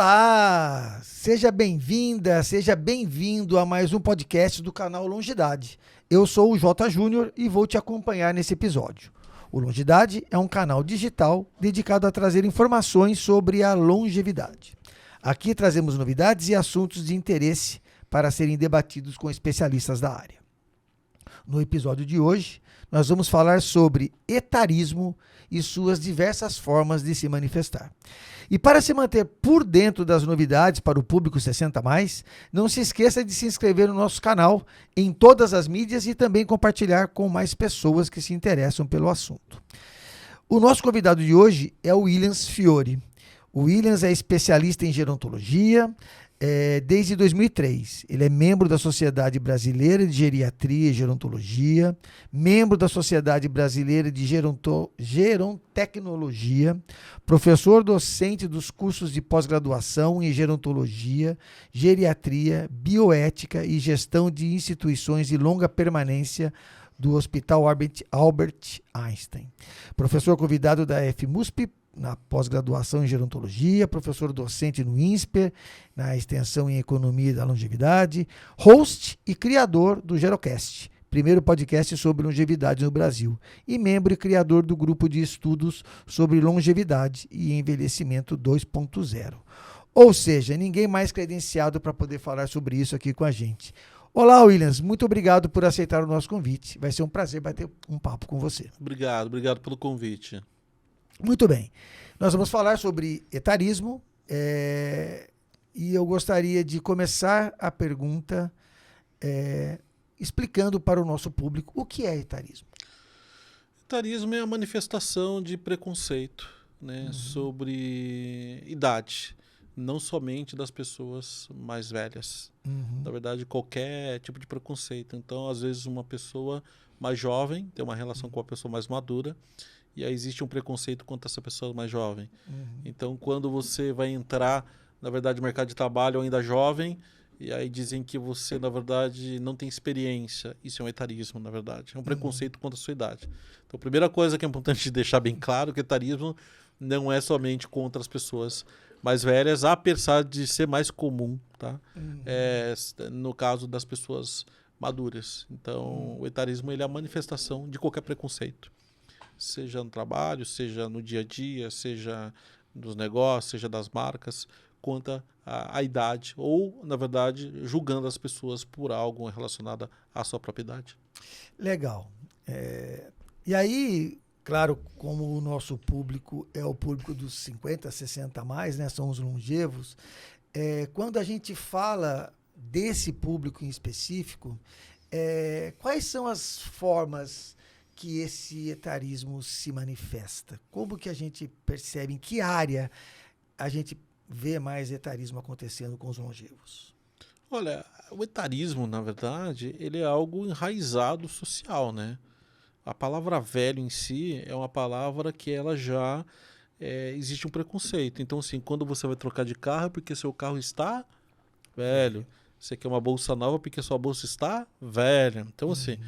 Olá! Seja bem-vinda, seja bem-vindo a mais um podcast do canal Longidade. Eu sou o J. Júnior e vou te acompanhar nesse episódio. O Longidade é um canal digital dedicado a trazer informações sobre a longevidade. Aqui trazemos novidades e assuntos de interesse para serem debatidos com especialistas da área. No episódio de hoje, nós vamos falar sobre etarismo e suas diversas formas de se manifestar. E para se manter por dentro das novidades para o público 60+, não se esqueça de se inscrever no nosso canal em todas as mídias e também compartilhar com mais pessoas que se interessam pelo assunto. O nosso convidado de hoje é o Williams Fiore. O Williams é especialista em gerontologia desde 2003. Ele é membro da Sociedade Brasileira de Geriatria e Gerontologia, membro da Sociedade Brasileira de Gerontecnologia, professor docente dos cursos de pós-graduação em Gerontologia, Geriatria, Bioética e Gestão de Instituições de Longa Permanência do Hospital Albert Einstein. Professor convidado da FMUSP, na pós-graduação em gerontologia, professor docente no INSPER, na extensão em economia da longevidade, host e criador do Gerocast, primeiro podcast sobre longevidade no Brasil, e membro e criador do grupo de estudos sobre longevidade e envelhecimento 2.0. Ou seja, ninguém mais credenciado para poder falar sobre isso aqui com a gente. Olá, Williams, muito obrigado por aceitar o nosso convite. Vai ser um prazer bater um papo com você. Obrigado pelo convite. Muito bem, nós vamos falar sobre etarismo e eu gostaria de começar a pergunta explicando para o nosso público o que é etarismo. Etarismo é a manifestação de preconceito, né, sobre idade, não somente das pessoas mais velhas. Na verdade, qualquer tipo de preconceito. Então, às vezes, uma pessoa mais jovem tem uma relação com uma pessoa mais madura, e aí existe um preconceito contra essa pessoa mais jovem. Então, quando você vai entrar, na verdade, no mercado de trabalho ainda jovem, e aí dizem que você, na verdade, não tem experiência. Isso é um etarismo, na verdade. É um preconceito contra a sua idade. Então, a primeira coisa que é importante deixar bem claro é que etarismo não é somente contra as pessoas mais velhas, apesar de ser mais comum, tá? No caso das pessoas maduras. Então, o etarismo ele é a manifestação de qualquer preconceito. Seja no trabalho, seja no dia a dia, seja nos negócios, seja das marcas, quanto à idade, ou, na verdade, julgando as pessoas por algo relacionado à sua própria idade. Legal. E aí, claro, como o nosso público é o público dos 50, 60+, né, são os longevos, quando a gente fala desse público em específico, quais são as formas que esse etarismo se manifesta? Como que a gente percebe, em que área a gente vê mais etarismo acontecendo com os longevos? Olha, o etarismo, na verdade, ele é algo enraizado social, né? A palavra velho em si é uma palavra que ela já existe um preconceito. Então, assim, quando você vai trocar de carro é porque seu carro está velho. Você quer uma bolsa nova porque sua bolsa está velha. Então, assim,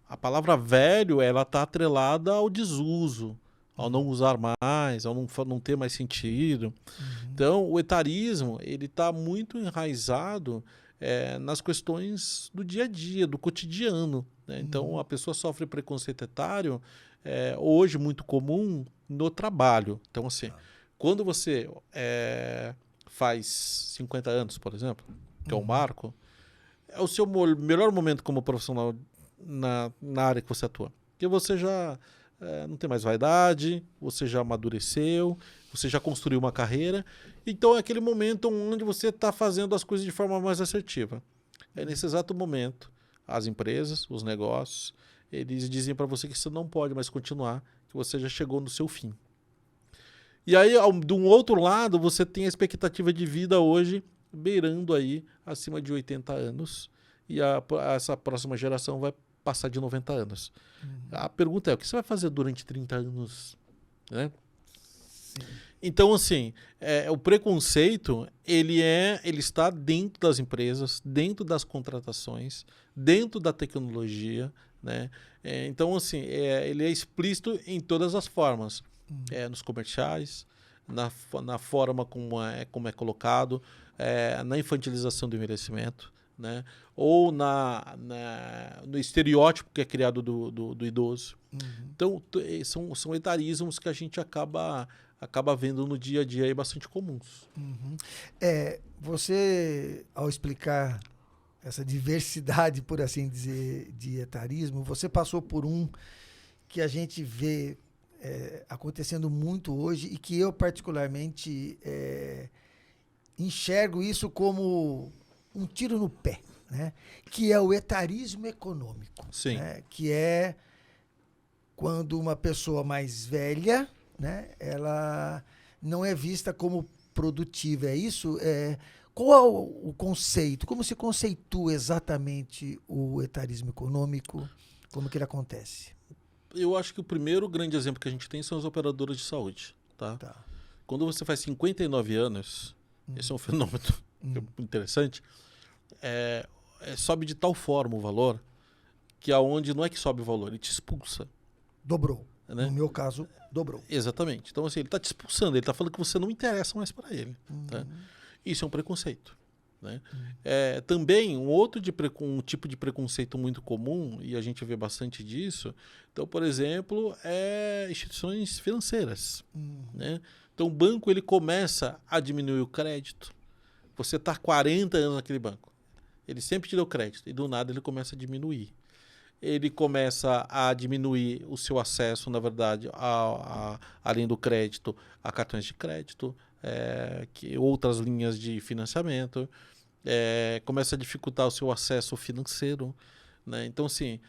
a palavra velho, ela está atrelada ao desuso, ao não usar mais, ao não ter mais sentido. Então, o etarismo, ele está muito enraizado nas questões do dia a dia, do cotidiano, né? Então, a pessoa sofre preconceito etário, hoje muito comum, no trabalho. Então, assim, quando você faz 50 anos, por exemplo, que é um marco, é o seu melhor momento como profissional na área que você atua. Porque você já não tem mais vaidade, você já amadureceu, você já construiu uma carreira. Então é aquele momento onde você está fazendo as coisas de forma mais assertiva. É nesse exato momento, as empresas, os negócios, eles dizem para você que você não pode mais continuar, que você já chegou no seu fim. E aí, de um outro lado, você tem a expectativa de vida hoje beirando aí acima de 80 anos. E essa próxima geração vai passar de 90 anos. A pergunta é, o que você vai fazer durante 30 anos? Né? Então, assim, o preconceito, ele está dentro das empresas, dentro das contratações, dentro da tecnologia, né? Então, assim, ele é explícito em todas as formas. Nos comerciais, na forma como é colocado, na infantilização do envelhecimento, né? Ou no estereótipo que é criado do idoso. Então, são etarismos que a gente acaba vendo no dia a dia aí bastante comuns. Você, ao explicar essa diversidade, por assim dizer, de etarismo, você passou por um que a gente vê acontecendo muito hoje e que eu particularmente enxergo isso como um tiro no pé, né? Que é o etarismo econômico. Sim. Né? Que é quando uma pessoa mais velha, né, ela não é vista como produtiva. É isso? Qual é o conceito? Como se conceitua exatamente o etarismo econômico? Como que ele acontece? Eu acho que o primeiro grande exemplo que a gente tem são as operadoras de saúde. Tá? Quando você faz 59 anos, esse é um fenômeno interessante, sobe de tal forma o valor que aonde não é que sobe o valor, ele te expulsa. Dobrou. Né? No meu caso, dobrou. Exatamente. Então, assim, ele está te expulsando, ele está falando que você não interessa mais para ele. Tá? Isso é um preconceito. Né? Também um tipo de preconceito muito comum, e a gente vê bastante disso, então, por exemplo, instituições financeiras. Né? Então, o banco ele começa a diminuir o crédito. Você está 40 anos naquele banco. Ele sempre te deu crédito, e do nada ele começa a diminuir. Ele começa a diminuir o seu acesso, na verdade, além do crédito, a cartões de crédito, outras linhas de financiamento, começa a dificultar o seu acesso financeiro. Né? Então, assim,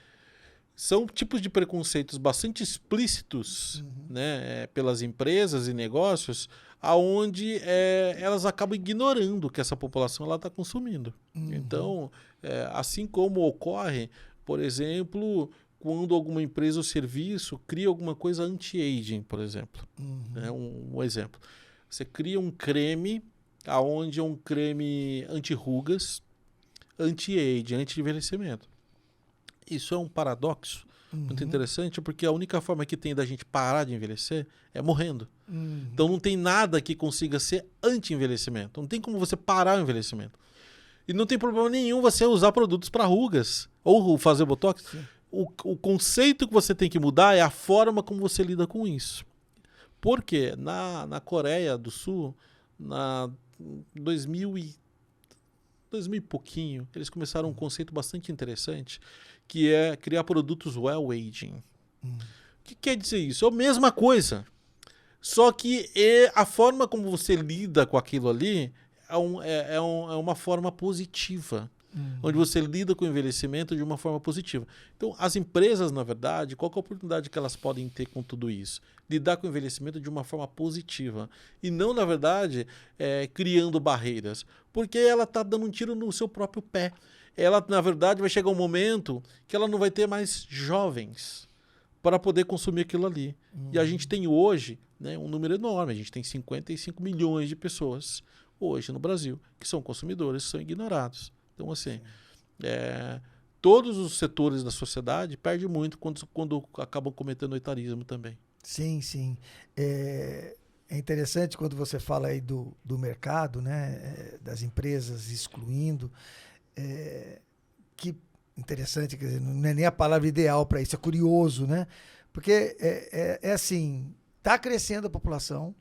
são tipos de preconceitos bastante explícitos, né, pelas empresas e negócios, aonde elas acabam ignorando o que essa população está consumindo. Então, assim como ocorre, por exemplo, quando alguma empresa ou serviço cria alguma coisa anti-aging, por exemplo. Né? Um exemplo. Você cria um creme, aonde é um creme anti-rugas, anti-aging, anti-envelhecimento. Isso é um paradoxo muito interessante, porque a única forma que tem da gente parar de envelhecer é morrendo. Então não tem nada que consiga ser anti-envelhecimento. Não tem como você parar o envelhecimento. E não tem problema nenhum você usar produtos para rugas ou fazer botox. O conceito que você tem que mudar é a forma como você lida com isso. Porque na Coreia do Sul, na 2000 e pouquinho, eles começaram um conceito bastante interessante, que é criar produtos well-aging. O que quer dizer isso? É a mesma coisa. Só que a forma como você lida com aquilo ali é uma forma positiva. Onde você lida com o envelhecimento de uma forma positiva. Então, as empresas, na verdade, qual que é a oportunidade que elas podem ter com tudo isso? Lidar com o envelhecimento de uma forma positiva. E não, na verdade, criando barreiras. Porque ela está dando um tiro no seu próprio pé. Ela, na verdade, vai chegar um momento que ela não vai ter mais jovens para poder consumir aquilo ali. E a gente tem hoje, né, um número enorme. A gente tem 55 milhões de pessoas hoje no Brasil que são consumidores, são ignorados. Então, assim, todos os setores da sociedade perdem muito quando acabam cometendo etarismo também. Sim, sim. É interessante quando você fala aí do mercado, né, das empresas excluindo. Que interessante, quer dizer, não é nem a palavra ideal para isso, é curioso, né? Porque assim, está crescendo a população.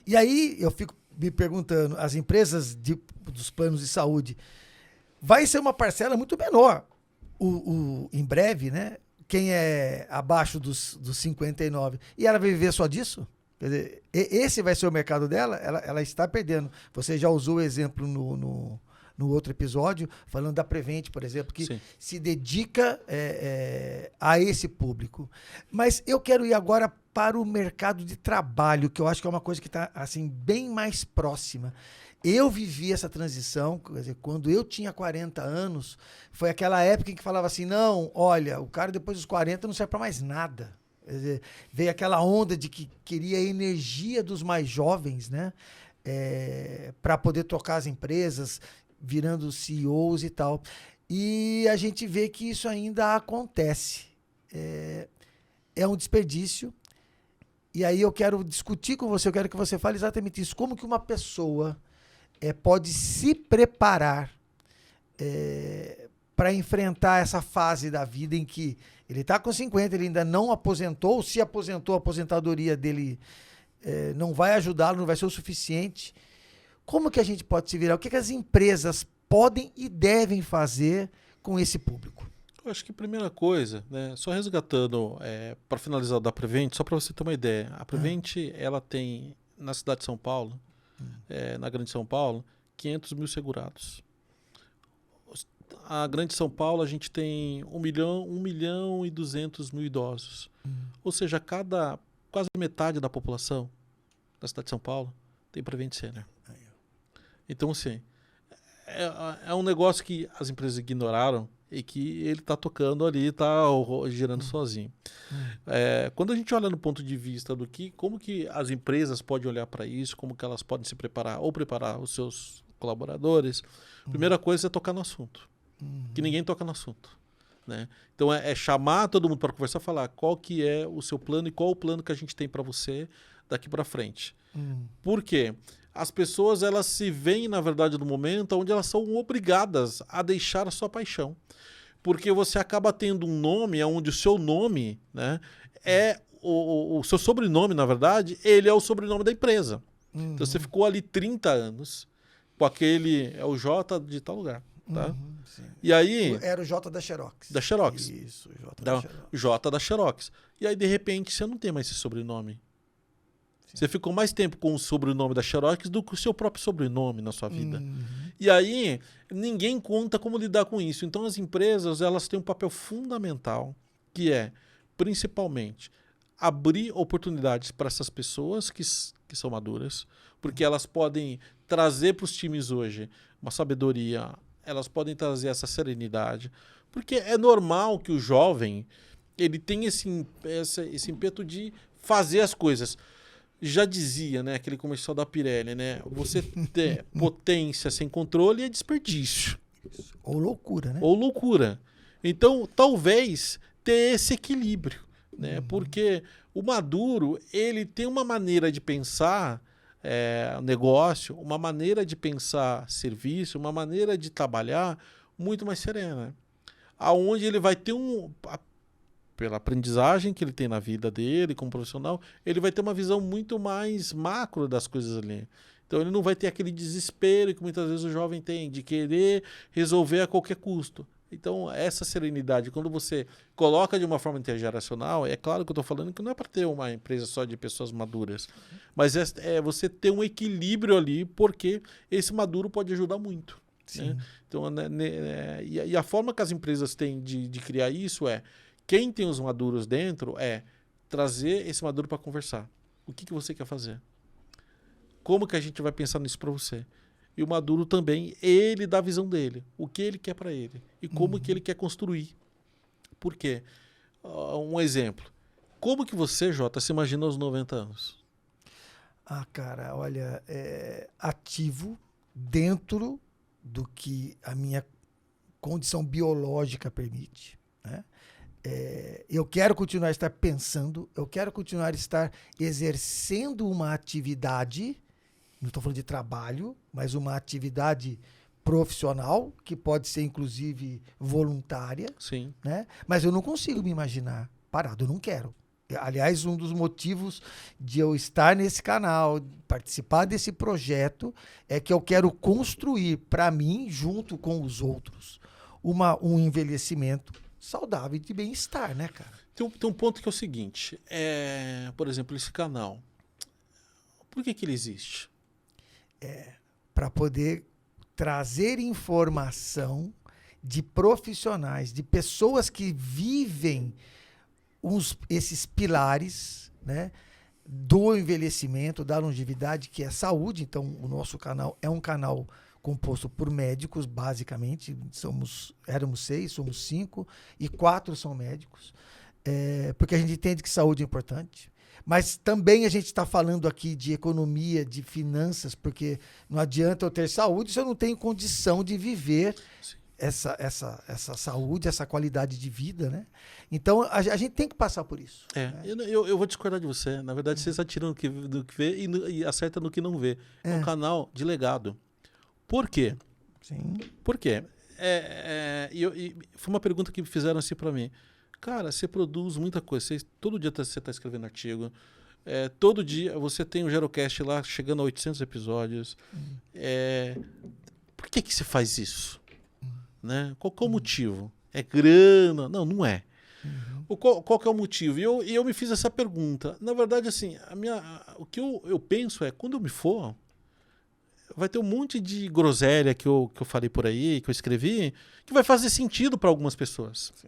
E aí eu fico me perguntando, as empresas dos planos de saúde, vai ser uma parcela muito menor. Em breve, né? Quem é abaixo dos 59. E ela vai viver só disso? Quer dizer, esse vai ser o mercado dela? Ela está perdendo. Você já usou o exemplo no outro episódio, falando da Prevent, por exemplo, que Sim. se dedica a esse público. Mas eu quero ir agora para o mercado de trabalho, que eu acho que é uma coisa que está assim, bem mais próxima. Eu vivi essa transição, quer dizer, quando eu tinha 40 anos, foi aquela época em que falava assim, não, olha, o cara depois dos 40 não serve para mais nada. Quer dizer, veio aquela onda de que queria a energia dos mais jovens, né? Para poder tocar as empresas, virando CEOs e tal. E a gente vê que isso ainda acontece. É um desperdício. E aí eu quero discutir com você, eu quero que você fale exatamente isso. Como que uma pessoa pode se preparar para enfrentar essa fase da vida em que ele está com 50, ele ainda não aposentou, se aposentou, a aposentadoria dele não vai ajudá-lo, não vai ser o suficiente. Como que a gente pode se virar? O que as empresas podem e devem fazer com esse público? Eu acho que a primeira coisa, né, só resgatando, para finalizar da Prevent, só para você ter uma ideia, a Prevent, ela tem, na cidade de São Paulo, na Grande São Paulo, 500 mil segurados. A Grande São Paulo, a gente tem 1 milhão e 200 mil idosos. Ou seja, quase metade da população da cidade de São Paulo tem Prevent Senior. Então, assim, é um negócio que as empresas ignoraram e que ele está tocando ali, está girando sozinho. Quando a gente olha no ponto de vista como que as empresas podem olhar para isso, como que elas podem se preparar ou preparar os seus colaboradores, a primeira coisa é tocar no assunto, que ninguém toca no assunto. Né? Então é chamar todo mundo para conversar, falar qual que é o seu plano e qual o plano que a gente tem para você daqui para frente. Por quê? As pessoas, elas se veem, na verdade, no momento onde elas são obrigadas a deixar a sua paixão. Porque você acaba tendo um nome onde o seu nome, né, o seu sobrenome, na verdade, ele é o sobrenome da empresa. Então você ficou ali 30 anos com aquele, é o J de tal lugar. Tá? E aí... Era o J da Xerox. Da Xerox. Isso, o J da Xerox. J da Xerox. E aí, de repente, você não tem mais esse sobrenome. Você ficou mais tempo com o sobrenome da Xerox do que o seu próprio sobrenome na sua vida. E aí, ninguém conta como lidar com isso. Então, as empresas, elas têm um papel fundamental, que é, principalmente, abrir oportunidades para essas pessoas que são maduras, porque elas podem trazer para os times hoje uma sabedoria, elas podem trazer essa serenidade, porque é normal que o jovem ele tenha esse ímpeto de fazer as coisas. Já dizia, né, aquele comercial da Pirelli, né? Você ter potência sem controle é desperdício. Ou loucura, né? Ou loucura. Então, talvez ter esse equilíbrio, né? Porque o maduro, ele tem uma maneira de pensar negócio, uma maneira de pensar serviço, uma maneira de trabalhar muito mais serena. Aonde ele vai ter pela aprendizagem que ele tem na vida dele como profissional, ele vai ter uma visão muito mais macro das coisas ali. Então ele não vai ter aquele desespero que muitas vezes o jovem tem de querer resolver a qualquer custo. Então essa serenidade, quando você coloca de uma forma intergeracional, é claro que eu estou falando que não é para ter uma empresa só de pessoas maduras, mas é você ter um equilíbrio ali, porque esse maduro pode ajudar muito. Né? Então, e a forma que as empresas têm de criar isso quem tem os maduros dentro trazer esse maduro para conversar. O que você quer fazer? Como que a gente vai pensar nisso para você? E o maduro também, ele dá a visão dele. O que ele quer para ele. E como que ele quer construir. Por quê? Um exemplo. Como que você, Jota, se imagina aos 90 anos? Ah, cara, olha, ativo dentro do que a minha condição biológica permite, né? Eu quero continuar a estar pensando, eu quero continuar a estar exercendo uma atividade, não estou falando de trabalho, mas uma atividade profissional, que pode ser inclusive voluntária. Sim. Né? Mas eu não consigo me imaginar parado, eu não quero. Aliás, um dos motivos de eu estar nesse canal, participar desse projeto, é que eu quero construir para mim, junto com os outros, um envelhecimento saudável e de bem-estar, né, cara? Tem um ponto que é o seguinte, por exemplo, esse canal, por que ele existe? Para poder trazer informação de profissionais, de pessoas que vivem esses pilares, né, do envelhecimento, da longevidade, que é saúde. Então, o nosso canal é um canal composto por médicos, basicamente. Éramos 6, somos 5, e 4 são médicos, porque a gente entende que saúde é importante. Mas também a gente está falando aqui de economia, de finanças, porque não adianta eu ter saúde se eu não tenho condição de viver essa saúde, essa qualidade de vida, né? Então, a gente tem que passar por isso. Né? Eu vou discordar de você. Na verdade, vocês atiram do que vê e acertam no que não vê. É um canal de legado. Por quê? Sim. Por quê? Foi uma pergunta que fizeram assim para mim. Cara, você produz muita coisa. Todo dia você está escrevendo artigo. Todo dia você tem o Gerocast lá chegando a 800 episódios. Por que você faz isso? Né? Qual é o motivo? É grana? Não, não é. Qual que é o motivo? E eu me fiz essa pergunta. Na verdade, assim, o que eu penso é, quando eu me for, vai ter um monte de groselha que eu falei por aí, que eu escrevi, que vai fazer sentido para algumas pessoas. Sim.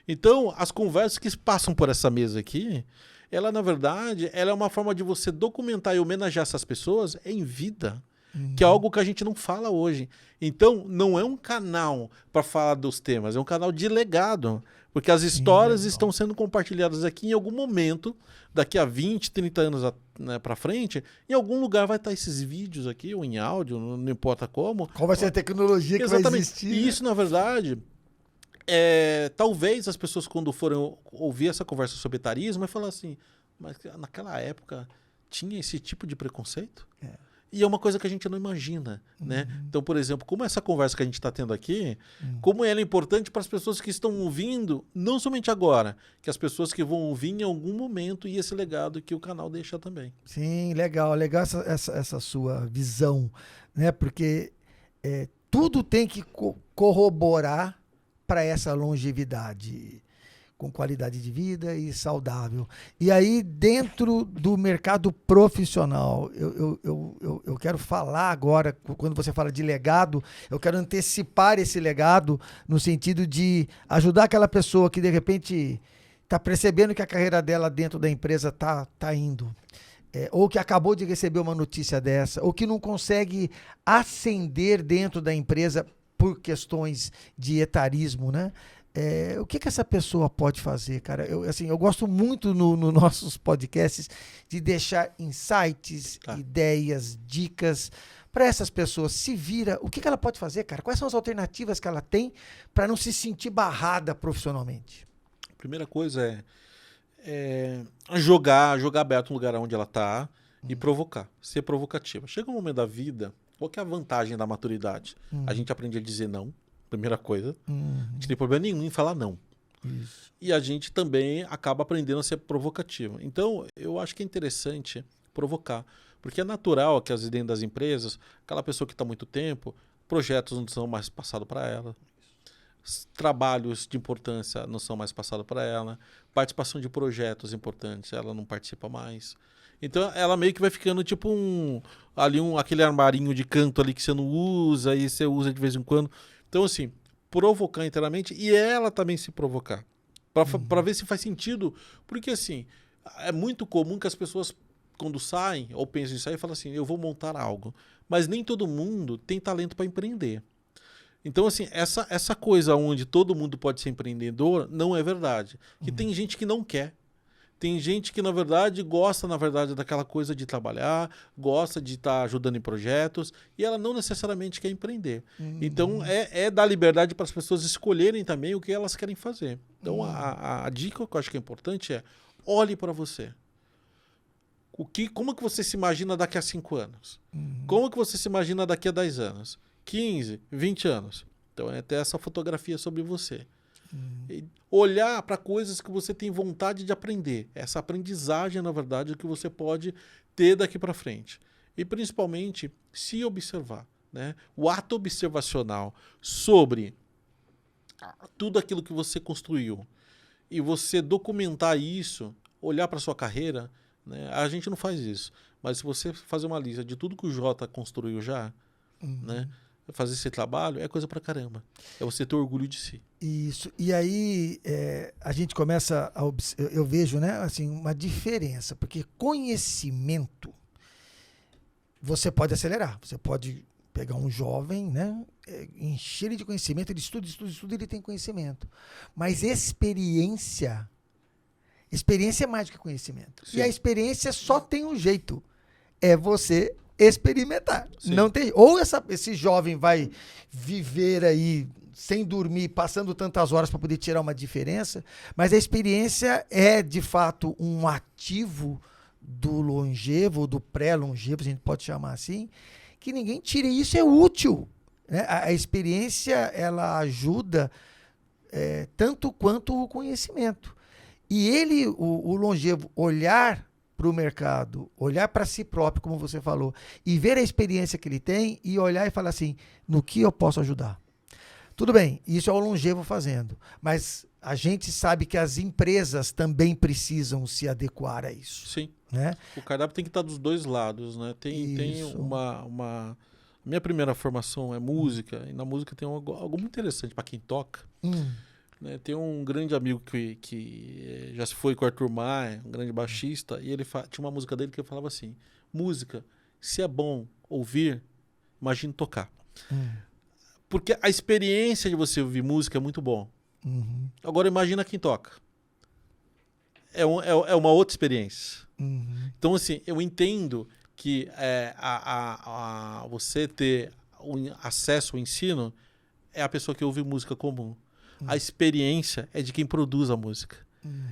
Então, as conversas que passam por essa mesa aqui, ela, na verdade, ela é uma forma de você documentar e homenagear essas pessoas em vida. Que é algo que a gente não fala hoje. Então, não é um canal para falar dos temas, é um canal de legado. Porque as histórias estão sendo compartilhadas aqui em algum momento, daqui a 20, 30 anos para frente, em algum lugar vai estar esses vídeos aqui, ou em áudio, não importa como. Qual vai ser a tecnologia que vai existir? E isso, na verdade, talvez as pessoas, quando forem ouvir essa conversa sobre etarismo, vai falar assim, mas naquela época tinha esse tipo de preconceito? E é uma coisa que a gente não imagina, né? Então, por exemplo, como essa conversa que a gente está tendo aqui, como ela é importante para as pessoas que estão ouvindo, não somente agora, que as pessoas que vão ouvir em algum momento e esse legado que o canal deixa também. Sim, legal essa sua visão, né? Porque tudo tem que corroborar para essa longevidade com qualidade de vida e saudável. E aí, dentro do mercado profissional, eu quero falar agora, quando você fala de legado, eu quero antecipar esse legado no sentido de ajudar aquela pessoa que, de repente, está percebendo que a carreira dela dentro da empresa tá indo. Ou que acabou de receber uma notícia dessa, ou que não consegue ascender dentro da empresa por questões de etarismo, né? O que essa pessoa pode fazer, cara? Eu gosto muito nos nossos podcasts de deixar insights, ideias, dicas para essas pessoas. Se vira, o que ela pode fazer, cara? Quais são as alternativas que ela tem para não se sentir barrada profissionalmente? A primeira coisa jogar aberto no lugar onde ela está e provocar, ser provocativa. Chega um momento da vida, qual que é a vantagem da maturidade? A gente aprende a dizer não. Primeira coisa, a gente não tem problema nenhum em falar não. Isso. E a gente também acaba aprendendo a ser provocativo. Então, eu acho que é interessante provocar. Porque é natural que dentro das empresas, aquela pessoa que está há muito tempo, projetos não são mais passados para ela. Trabalhos de importância não são mais passados para ela. Participação de projetos importantes, ela não participa mais. Então, ela meio que vai ficando tipo aquele armarinho de canto ali que você não usa e você usa de vez em quando. Então, assim, provocar inteiramente e ela também se provocar. Para ver se faz sentido. Porque, assim, é muito comum que as pessoas, quando saem ou pensam em sair, falam assim, eu vou montar algo. Mas nem todo mundo tem talento para empreender. Então, assim, essa coisa onde todo mundo pode ser empreendedor não é verdade. Que tem gente que não quer. Tem gente que, na verdade, gosta, daquela coisa de trabalhar, gosta de estar ajudando em projetos, e ela não necessariamente quer empreender. Então, dar liberdade para as pessoas escolherem também o que elas querem fazer. Então, a dica que eu acho que é importante é, olhe para você. Como que você se imagina daqui a 5 anos? Como que você se imagina daqui a 10 anos? 15, 20 anos? Então, é ter essa fotografia sobre você. Olhar para coisas que você tem vontade de aprender. Essa aprendizagem, na verdade, é que você pode ter daqui para frente. E, principalmente, se observar. Né? O ato observacional sobre tudo aquilo que você construiu e você documentar isso, olhar para sua carreira, né? A gente não faz isso. Mas se você fazer uma lista de tudo que o Jota construiu já, né? Fazer esse trabalho é coisa pra caramba. É você ter orgulho de si. Isso. E aí a gente começa a eu vejo, né, assim, uma diferença, porque conhecimento você pode acelerar. Você pode pegar um jovem, né, encher ele de conhecimento, ele estuda, ele tem conhecimento. Mas experiência é mais do que conhecimento. Sim. E a experiência só tem um jeito. É você experimentar. Sim. Não tem, ou esse jovem vai viver aí sem dormir, passando tantas horas para poder tirar uma diferença, mas a experiência é, de fato, um ativo do longevo, do pré-longevo, a gente pode chamar assim, que ninguém tira. E isso é útil, né? A experiência, ela ajuda tanto quanto o conhecimento. E ele, o longevo, olhar para o mercado, olhar para si próprio, como você falou, e ver a experiência que ele tem e olhar e falar assim, no que eu posso ajudar? Tudo bem, isso é o longevo fazendo, mas a gente sabe que as empresas também precisam se adequar a isso. Sim. Né? O cardápio tem que estar dos dois lados, né? Tem uma... Minha primeira formação é música, e na música tem algo muito interessante para quem toca. Né? Tem um grande amigo que já se foi com o Arthur Maia, um grande baixista, e ele tinha uma música dele que eu falava assim, música, se é bom ouvir, imagine tocar. Porque a experiência de você ouvir música é muito bom. Agora imagina quem toca. É uma outra experiência. Então, assim, eu entendo que você ter acesso ao ensino é a pessoa que ouve música comum. A experiência é de quem produz a música.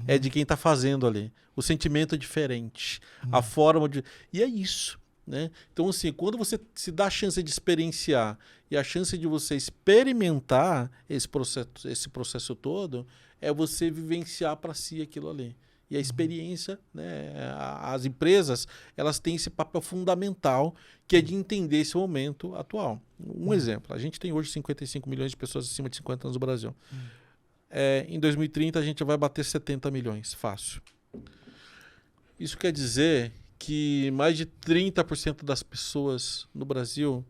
É de quem está fazendo ali. O sentimento é diferente. A forma de... E é isso. Né? Então, assim, quando você se dá a chance de experienciar e a chance de você experimentar esse processo todo, é você vivenciar para si aquilo ali. E a experiência, né, as empresas, elas têm esse papel fundamental, que é de entender esse momento atual. Um exemplo, a gente tem hoje 55 milhões de pessoas acima de 50 anos no Brasil. Em 2030 a gente vai bater 70 milhões, fácil. Isso quer dizer que mais de 30% das pessoas no Brasil,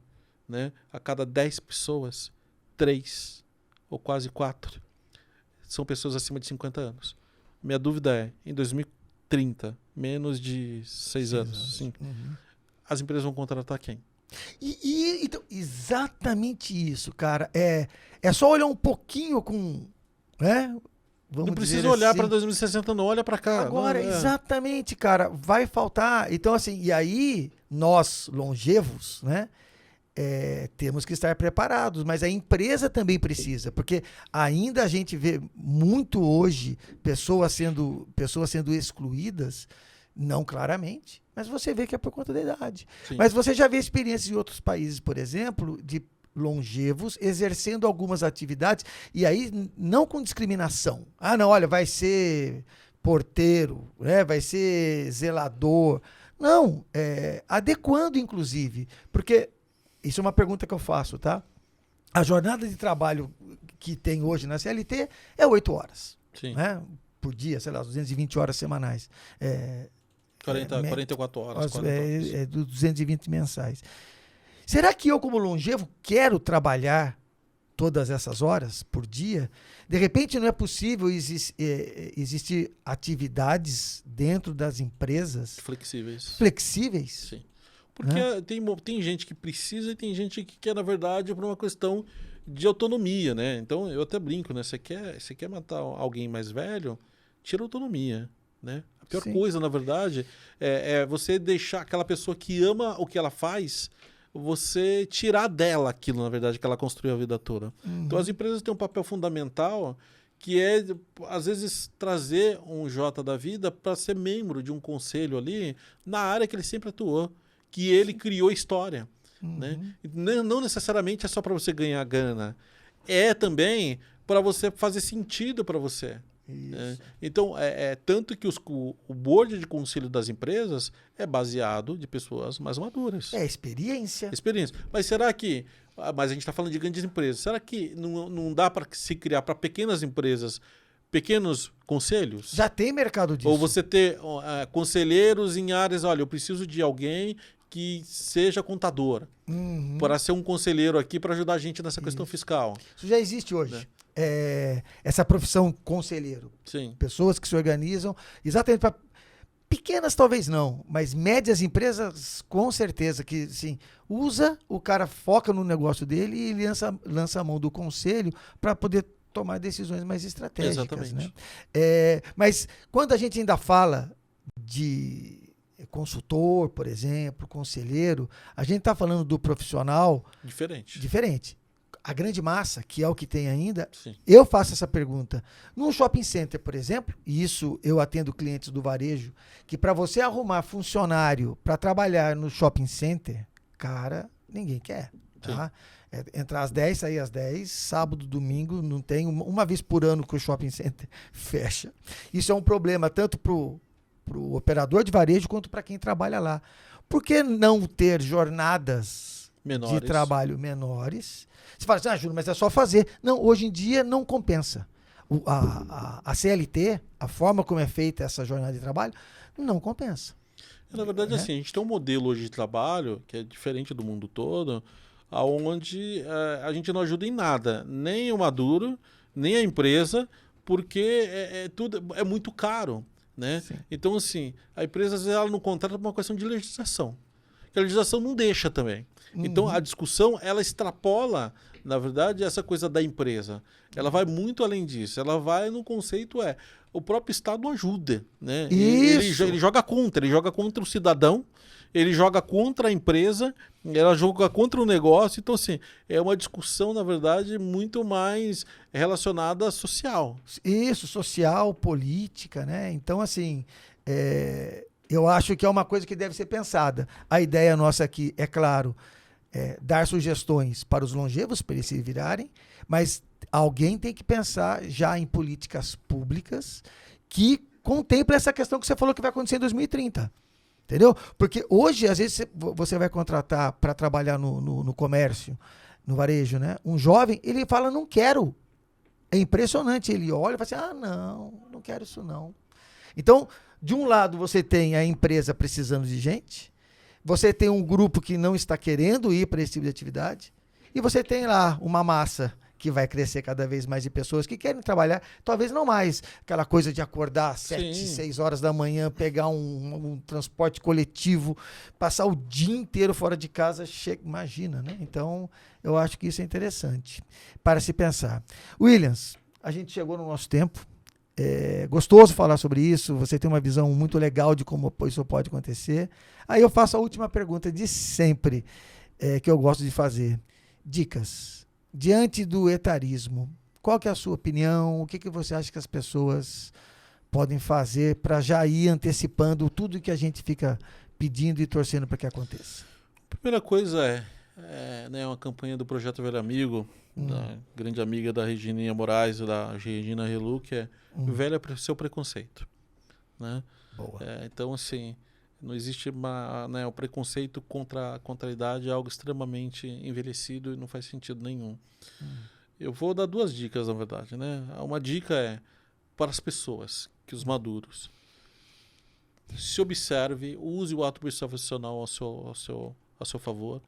né, a cada 10 pessoas, 3 ou quase 4 são pessoas acima de 50 anos. Minha dúvida é, em 2030, menos de 6 anos, as empresas vão contratar quem? Então, exatamente isso, cara. É só olhar um pouquinho com... Né? Não precisa olhar para 2060, não, olha para cá. Agora, exatamente, cara, vai faltar. Então, assim, e aí, nós, longevos, né, temos que estar preparados, mas a empresa também precisa, porque ainda a gente vê muito hoje pessoas sendo excluídas, não claramente, mas você vê que é por conta da idade. Sim. Mas você já vê experiências em outros países, por exemplo, de longevos exercendo algumas atividades, e aí não com discriminação. Ah, não, olha, vai ser porteiro, né? Vai ser zelador. Não, adequando, inclusive, porque isso é uma pergunta que eu faço, tá? A jornada de trabalho que tem hoje na CLT é 8 horas. Sim. Né? Por dia, sei lá, 220 horas semanais. 44 horas. 40 horas. 220 mensais. Será que eu, como longevo, quero trabalhar todas essas horas por dia? De repente, não é possível existir atividades dentro das empresas flexíveis? Sim. Porque tem gente que precisa e tem gente que quer, na verdade, por uma questão de autonomia, né? Então, eu até brinco, né? Você quer matar alguém mais velho, tira a autonomia, né? A pior coisa, na verdade, é você deixar aquela pessoa que ama o que ela faz... você tirar dela aquilo, na verdade, que ela construiu a vida toda. Então, as empresas têm um papel fundamental que é, às vezes, trazer um Jota da vida para ser membro de um conselho ali na área que ele sempre atuou, que ele criou história. Né? Não necessariamente é só para você ganhar grana. É também para você fazer sentido para você. Então, tanto que o board de conselho das empresas é baseado de pessoas mais maduras. Experiência. Mas será que... Mas a gente está falando de grandes empresas. Será que não dá para se criar para pequenas empresas pequenos conselhos? Já tem mercado disso. Ou você ter conselheiros em áreas... Olha, eu preciso de alguém que seja contador para ser um conselheiro aqui para ajudar a gente nessa questão fiscal. Isso já existe hoje. Né? Essa profissão conselheiro. Sim. Pessoas que se organizam exatamente para pequenas, talvez não, mas médias empresas, com certeza, que sim, o cara foca no negócio dele e lança a mão do conselho para poder tomar decisões mais estratégicas. Exatamente. Né? Mas quando a gente ainda fala de consultor, por exemplo, conselheiro, a gente está falando do profissional diferente. a grande massa, que é o que tem ainda, Sim. eu faço essa pergunta. Num shopping center, por exemplo, e isso eu atendo clientes do varejo, que para você arrumar funcionário para trabalhar no shopping center, cara, ninguém quer, tá? Entrar às 10, sair às 10, sábado, domingo, não tem uma vez por ano que o shopping center fecha. Isso é um problema tanto pro operador de varejo quanto para quem trabalha lá. Por que não ter jornadas Menores. de trabalho menores? Você fala assim, Júlio, mas é só fazer. Não, hoje em dia não compensa. A CLT, a forma como é feita essa jornada de trabalho, não compensa. Na verdade, assim, a gente tem um modelo hoje de trabalho que é diferente do mundo todo, onde a gente não ajuda em nada, nem o Maduro, nem a empresa, porque tudo é muito caro, né? Sim. Então, assim, a empresa às vezes ela não contrata por uma questão de legislação. Que a legislação não deixa também. Então, a discussão, ela extrapola, na verdade, essa coisa da empresa. Ela vai muito além disso. Ela vai no conceito, o próprio Estado não ajuda, né? Isso. Ele joga contra o cidadão, ele joga contra a empresa, ela joga contra o negócio. Então, assim, é uma discussão, na verdade, muito mais relacionada à social. Isso, social, política, né? Então, assim, eu acho que é uma coisa que deve ser pensada. A ideia nossa aqui, é claro, dar sugestões para os longevos, para eles se virarem, mas alguém tem que pensar já em políticas públicas que contemplem essa questão que você falou que vai acontecer em 2030. Entendeu? Porque hoje, às vezes, você vai contratar para trabalhar no comércio, no varejo, né? Um jovem, ele fala, não quero. É impressionante. Ele olha e fala assim, não quero isso não. Então, de um lado, você tem a empresa precisando de gente, você tem um grupo que não está querendo ir para esse tipo de atividade, e você tem lá uma massa que vai crescer cada vez mais de pessoas que querem trabalhar, talvez não mais aquela coisa de acordar às 7, 6 horas da manhã, pegar um transporte coletivo, passar o dia inteiro fora de casa, imagina, né? Então, eu acho que isso é interessante para se pensar. Williams, a gente chegou no nosso tempo. É gostoso falar sobre isso, você tem uma visão muito legal de como isso pode acontecer. Aí eu faço a última pergunta de sempre, que eu gosto de fazer. Dicas. Diante do etarismo, qual que é a sua opinião? O que você acha que as pessoas podem fazer para já ir antecipando tudo que a gente fica pedindo e torcendo para que aconteça? A primeira coisa né, uma campanha do Projeto Velho Amigo, da grande amiga da Regininha Moraes, da Regina Relu, que é velha seu preconceito. Né? Boa. Então, assim, não existe o preconceito contra a idade, é algo extremamente envelhecido e não faz sentido nenhum. Eu vou dar 2 dicas, na verdade. Né? Uma dica é para as pessoas, que os maduros. Se observe, use o ato profissional ao seu favor.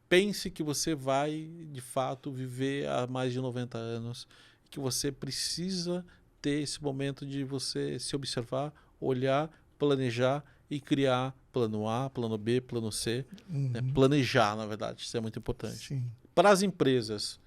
Pense que você vai, de fato, viver há mais de 90 anos, que você precisa ter esse momento de você se observar, olhar, planejar e criar plano A, plano B, plano C. Né? Planejar, na verdade, isso é muito importante. Sim. Para as empresas,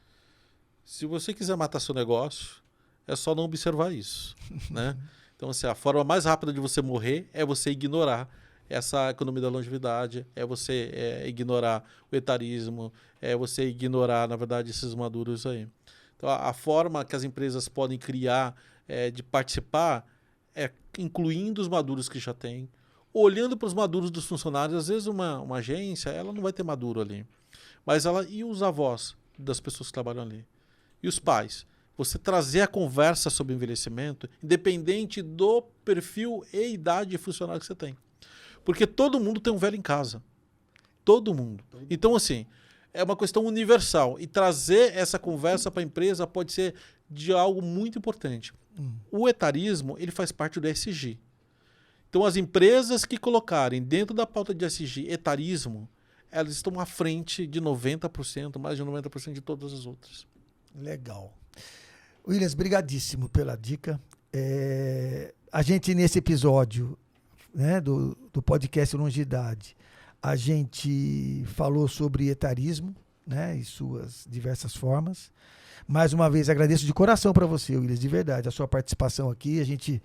se você quiser matar seu negócio, é só não observar isso. Né? Então, assim, a forma mais rápida de você morrer é você ignorar essa economia da longevidade, é você ignorar o etarismo, é você ignorar, na verdade, esses maduros aí. Então, a forma que as empresas podem criar de participar é incluindo os maduros que já tem, olhando para os maduros dos funcionários. Às vezes uma agência, ela não vai ter maduro ali, mas e os avós das pessoas que trabalham ali? E os pais? Você trazer a conversa sobre envelhecimento, independente do perfil e idade de funcionário que você tem. Porque todo mundo tem um velho em casa. Todo mundo. Então, assim, é uma questão universal. E trazer essa conversa para a empresa pode ser de algo muito importante. O etarismo, ele faz parte do ESG. Então, as empresas que colocarem dentro da pauta de ESG etarismo, elas estão à frente de 90%, mais de 90% de todas as outras. Legal. Williams, brigadíssimo pela dica. A gente, nesse episódio, né, do podcast Longidade, a gente falou sobre etarismo, né, e suas diversas formas. Mais uma vez, agradeço de coração para você, Williams, de verdade, a sua participação aqui. A gente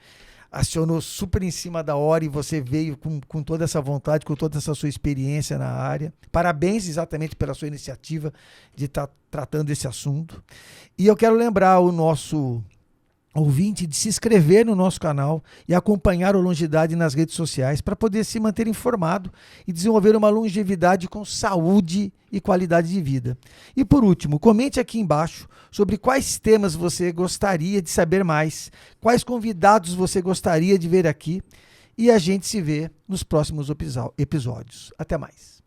acionou super em cima da hora e você veio com toda essa vontade, com toda essa sua experiência na área. Parabéns exatamente pela sua iniciativa de estar tratando esse assunto. E eu quero lembrar o nosso ouvinte de se inscrever no nosso canal e acompanhar o Longidade nas redes sociais para poder se manter informado e desenvolver uma longevidade com saúde e qualidade de vida. E por último, comente aqui embaixo sobre quais temas você gostaria de saber mais, quais convidados você gostaria de ver aqui, e a gente se vê nos próximos episódios. Até mais.